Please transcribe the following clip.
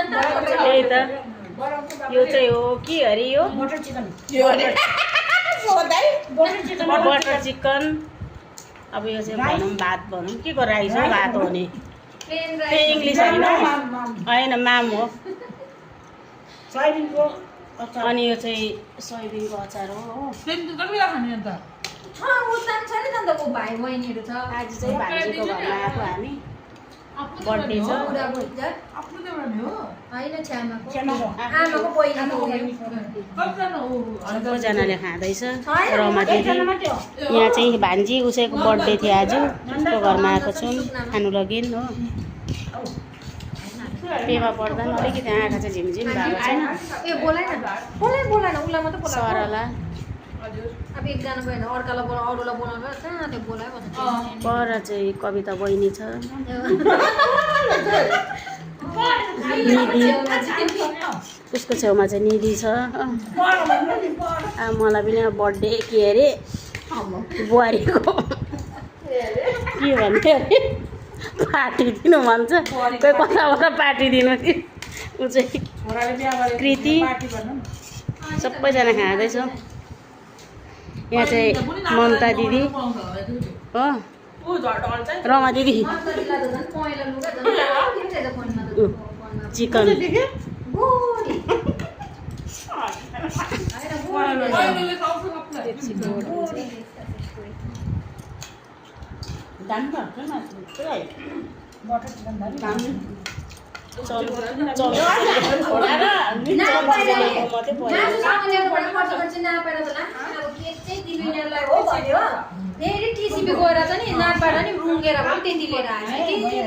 त्यही त यो चाहिँ हो के अरे यो बटर चिकन बटर चिकन। अब यो चाहिँ भनौँ भात भनौँ के को राइस हो भात हो नि त्यो इङ्ग्लिस होइन माम हो। सोयाबिनको अचार अनि यो चाहिँ सोयाबिनको अचार हो। आज चाहिँ भान्जीको घरमा आएको हामी बर्थडे छ। सबैजनाले खाँदैछ रमा दिदी। यहाँ चाहिँ भान्जी उसैको बर्थडे थियो आज उसको घरमा आएको छौँ खानु लगिन् हो। पेमा पर्दा पनि अलिकति आँखा चाहिँ झिमझिम भएको छैन सरला। पर चाहिँ कविता बहिनी छ उसको छेउमा चाहिँ निधि छ। मलाई पनि बर्थडे के अरे बुहारीको के भन्थ्यो अरे पार्टी दिनु भन्छ कोही कताबाट पार्टी दिनु कि ऊ चाहिँ कृति सबैजना खाँदैछौँ। यहाँ चाहिँ ममता दिदी हो रमा दिदी चिकन फेरि टिसिपी गएर चाहिँ नि नापाएर नि रुँगेर पनि त्यति लिएर आएछ।